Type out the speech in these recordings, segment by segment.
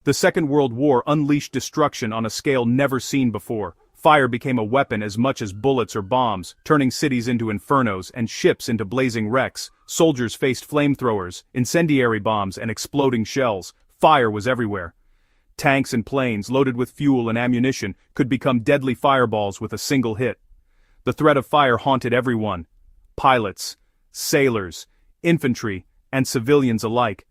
The Second World War unleashed destruction on a scale never seen before. Fire became a weapon as much as bullets or bombs, turning cities into infernos and ships into blazing wrecks. Soldiers faced flamethrowers, incendiary bombs, and exploding shells. Fire was everywhere. Tanks and planes loaded with fuel and ammunition could become deadly fireballs with a single hit. The threat of fire haunted everyone: pilots, sailors, infantry, and civilians alike.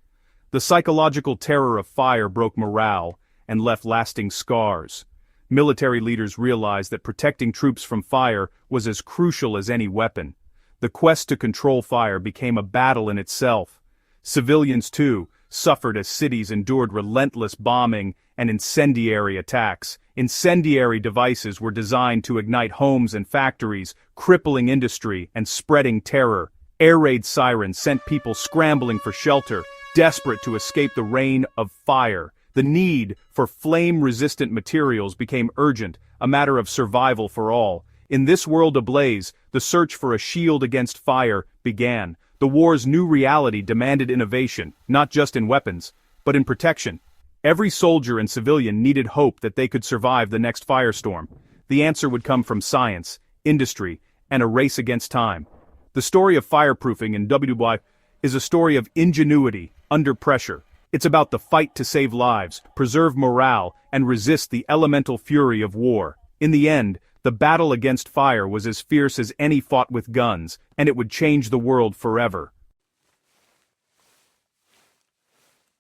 The psychological terror of fire broke morale and left lasting scars. Military leaders realized that protecting troops from fire was as crucial as any weapon. The quest to control fire became a battle in itself. Civilians, too, suffered as cities endured relentless bombing and incendiary attacks. Incendiary devices were designed to ignite homes and factories, crippling industry and spreading terror. Air raid sirens sent people scrambling for shelter, desperate to escape the rain of fire. The need for flame-resistant materials became urgent, a matter of survival for all. In this world ablaze, the search for a shield against fire began. The war's new reality demanded innovation, not just in weapons, but in protection. Every soldier and civilian needed hope that they could survive the next firestorm. The answer would come from science, industry, and a race against time. The story of fireproofing in WWII is a story of ingenuity under pressure. It's about the fight to save lives, preserve morale, and resist the elemental fury of war. In the end, the battle against fire was as fierce as any fought with guns, and it would change the world forever.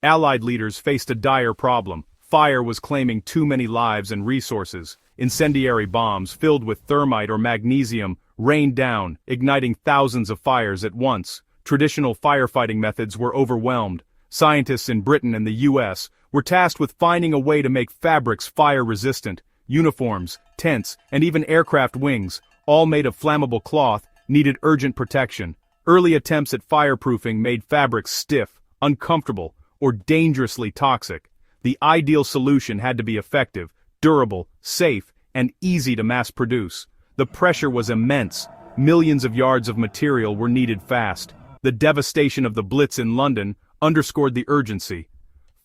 Allied leaders faced a dire problem. Fire was claiming too many lives and resources. Incendiary bombs filled with thermite or magnesium rained down, igniting thousands of fires at once. Traditional firefighting methods were overwhelmed. Scientists in Britain and the US were tasked with finding a way to make fabrics fire-resistant. Uniforms, tents, and even aircraft wings, all made of flammable cloth, needed urgent protection. Early attempts at fireproofing made fabrics stiff, uncomfortable, or dangerously toxic. The ideal solution had to be effective, durable, safe, and easy to mass-produce. The pressure was immense. Millions of yards of material were needed fast. The devastation of the Blitz in London underscored the urgency.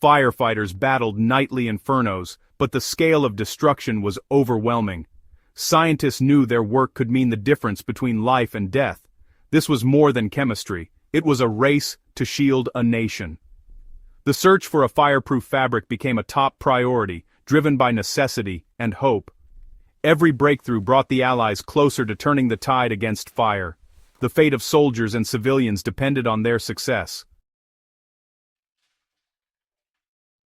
Firefighters battled nightly infernos, but the scale of destruction was overwhelming. Scientists knew their work could mean the difference between life and death. This was more than chemistry. It was a race to shield a nation. The search for a fireproof fabric became a top priority, driven by necessity and hope. Every breakthrough brought the Allies closer to turning the tide against fire. The fate of soldiers and civilians depended on their success.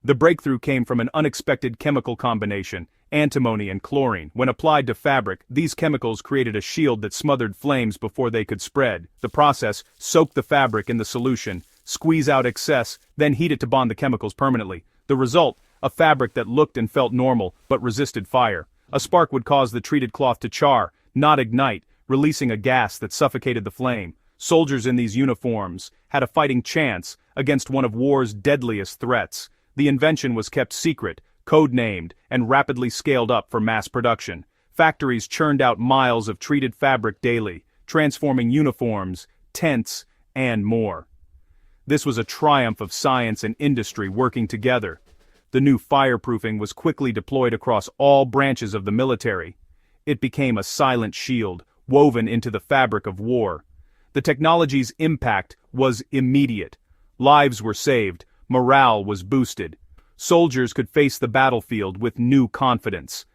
The breakthrough came from an unexpected chemical combination, antimony and chlorine. When applied to fabric, these chemicals created a shield that smothered flames before they could spread. The process: soak the fabric in the solution, squeeze out excess, then heat it to bond the chemicals permanently. The result: a fabric that looked and felt normal, but resisted fire. A spark would cause the treated cloth to char, not ignite, releasing a gas that suffocated the flame. Soldiers in these uniforms had a fighting chance against one of war's deadliest threats. The invention was kept secret, code-named, and rapidly scaled up for mass production. Factories churned out miles of treated fabric daily, transforming uniforms, tents, and more. This was a triumph of science and industry working together. The new fireproofing was quickly deployed across all branches of the military. It became a silent shield, woven into the fabric of war. The technology's impact was immediate. Lives were saved, morale was boosted. Soldiers could face the battlefield with new confidence.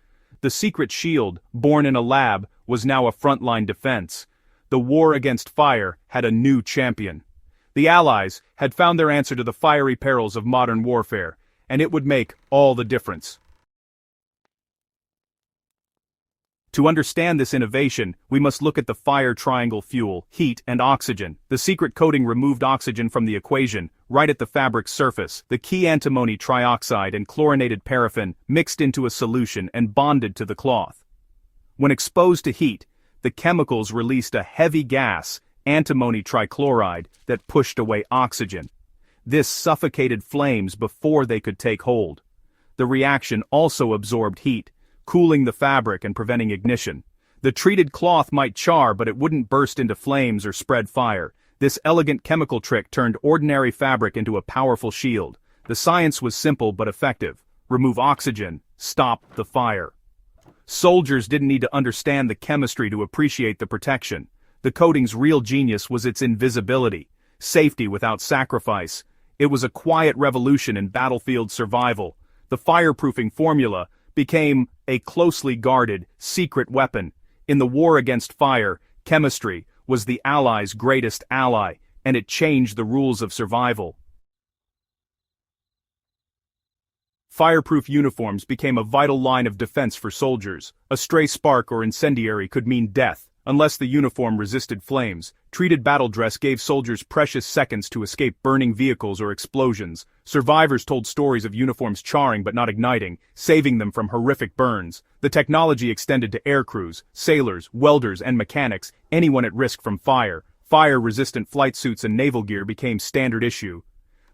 The secret shield, born in a lab, was now a frontline defense. The war against fire had a new champion. The Allies had found their answer to the fiery perils of modern warfare, and it would make all the difference. To understand this innovation, we must look at the fire triangle: fuel, heat, and oxygen. The secret coating removed oxygen from the equation, right at the fabric's surface. The key: antimony trioxide and chlorinated paraffin mixed into a solution and bonded to the cloth. When exposed to heat, the chemicals released a heavy gas, antimony trichloride, that pushed away oxygen. This suffocated flames before they could take hold. The reaction also absorbed heat, cooling the fabric and preventing ignition. The treated cloth might char, but it wouldn't burst into flames or spread fire. This elegant chemical trick turned ordinary fabric into a powerful shield. The science was simple but effective. Remove oxygen, stop the fire. Soldiers didn't need to understand the chemistry to appreciate the protection. The coating's real genius was its invisibility, safety without sacrifice. It was a quiet revolution in battlefield survival. The fireproofing formula became a closely guarded, secret weapon. In the war against fire, chemistry was the Allies' greatest ally, and it changed the rules of survival. Fireproof uniforms became a vital line of defense for soldiers. A stray spark or incendiary could mean death, unless the uniform resisted flames. Treated battle dress gave soldiers precious seconds to escape burning vehicles or explosions. Survivors told stories of uniforms charring but not igniting, saving them from horrific burns. The technology extended to air crews, sailors, welders, and mechanics, anyone at risk from fire. Fire-resistant flight suits and naval gear became standard issue.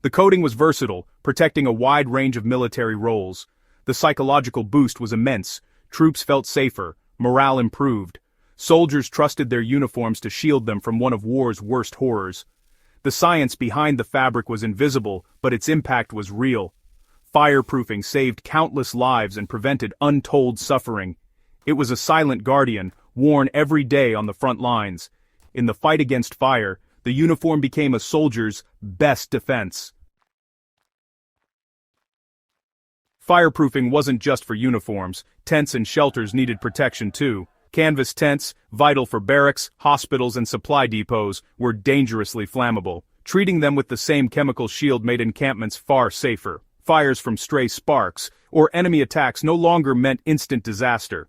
The coating was versatile, protecting a wide range of military roles. The psychological boost was immense. Troops felt safer, morale improved. Soldiers trusted their uniforms to shield them from one of war's worst horrors. The science behind the fabric was invisible, but its impact was real. Fireproofing saved countless lives and prevented untold suffering. It was a silent guardian, worn every day on the front lines. In the fight against fire, the uniform became a soldier's best defense. Fireproofing wasn't just for uniforms. Tents and shelters needed protection too. Canvas tents, vital for barracks, hospitals, and supply depots, were dangerously flammable. Treating them with the same chemical shield made encampments far safer. Fires from stray sparks or enemy attacks no longer meant instant disaster.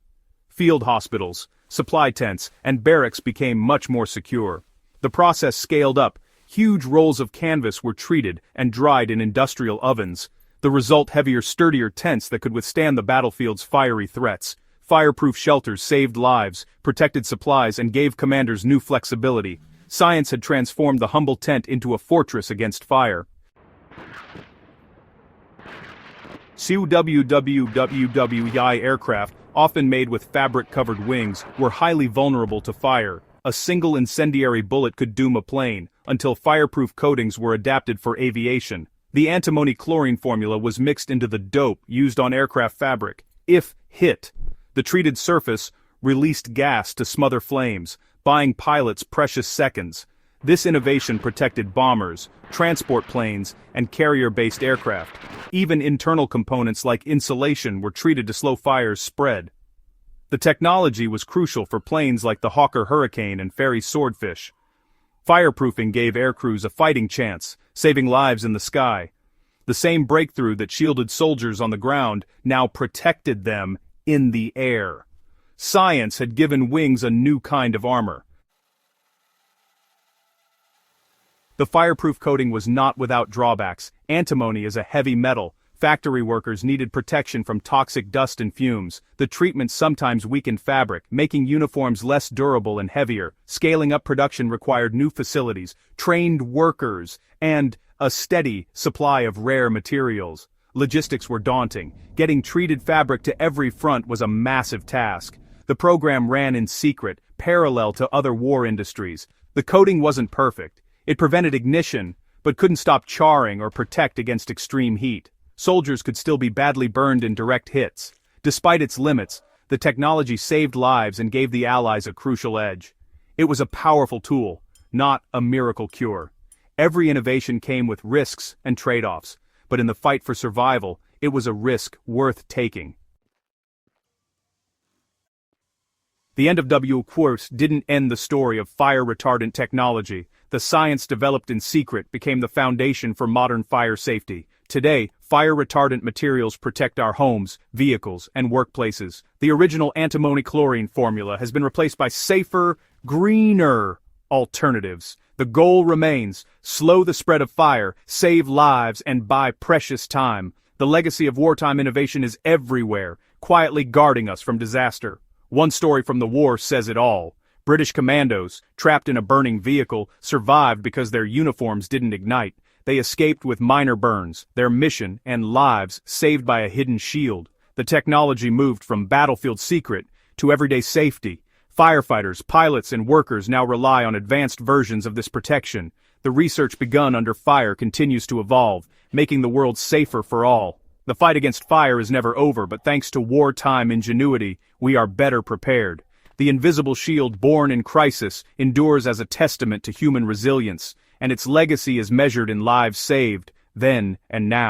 Field hospitals, supply tents, and barracks became much more secure. The process scaled up. Huge rolls of canvas were treated and dried in industrial ovens. The result: heavier, sturdier tents that could withstand the battlefield's fiery threats. Fireproof shelters saved lives, protected supplies, and gave commanders new flexibility. Science had transformed the humble tent into a fortress against fire. WWII aircraft, often made with fabric-covered wings, were highly vulnerable to fire. A single incendiary bullet could doom a plane, until fireproof coatings were adapted for aviation. The antimony chlorine formula was mixed into the dope used on aircraft fabric. If hit, the treated surface released gas to smother flames, buying pilots precious seconds. This innovation protected bombers, transport planes, and carrier-based aircraft. Even internal components like insulation were treated to slow fire's spread. The technology was crucial for planes like the Hawker Hurricane and Fairey Swordfish. Fireproofing gave aircrews a fighting chance, saving lives in the sky. The same breakthrough that shielded soldiers on the ground now protected them in the air. Science had given wings a new kind of armor. The fireproof coating was not without drawbacks. Antimony is a heavy metal. Factory workers needed protection from toxic dust and fumes. The treatment sometimes weakened fabric, making uniforms less durable and heavier. Scaling up production required new facilities, trained workers, and a steady supply of rare materials. Logistics were daunting. Getting treated fabric to every front was a massive task. The program ran in secret, parallel to other war industries. The coating wasn't perfect. It prevented ignition, but couldn't stop charring or protect against extreme heat. Soldiers could still be badly burned in direct hits. Despite its limits, the technology saved lives and gave the Allies a crucial edge. It was a powerful tool, not a miracle cure. Every innovation came with risks and trade-offs, but in the fight for survival, it was a risk worth taking. The end of WWII didn't end the story of fire-retardant technology. The science developed in secret became the foundation for modern fire safety. Today, fire-retardant materials protect our homes, vehicles, and workplaces. The original antimony chlorine formula has been replaced by safer, greener alternatives. The goal remains: slow the spread of fire, save lives, and buy precious time. The legacy of wartime innovation is everywhere, quietly guarding us from disaster. One story from the war says it all. British commandos, trapped in a burning vehicle, survived because their uniforms didn't ignite. They escaped with minor burns, their mission and lives saved by a hidden shield. The technology moved from battlefield secret to everyday safety. Firefighters, pilots, and workers now rely on advanced versions of this protection. The research begun under fire continues to evolve, making the world safer for all. The fight against fire is never over, but thanks to wartime ingenuity, we are better prepared. The invisible shield born in crisis endures as a testament to human resilience, and its legacy is measured in lives saved, then and now.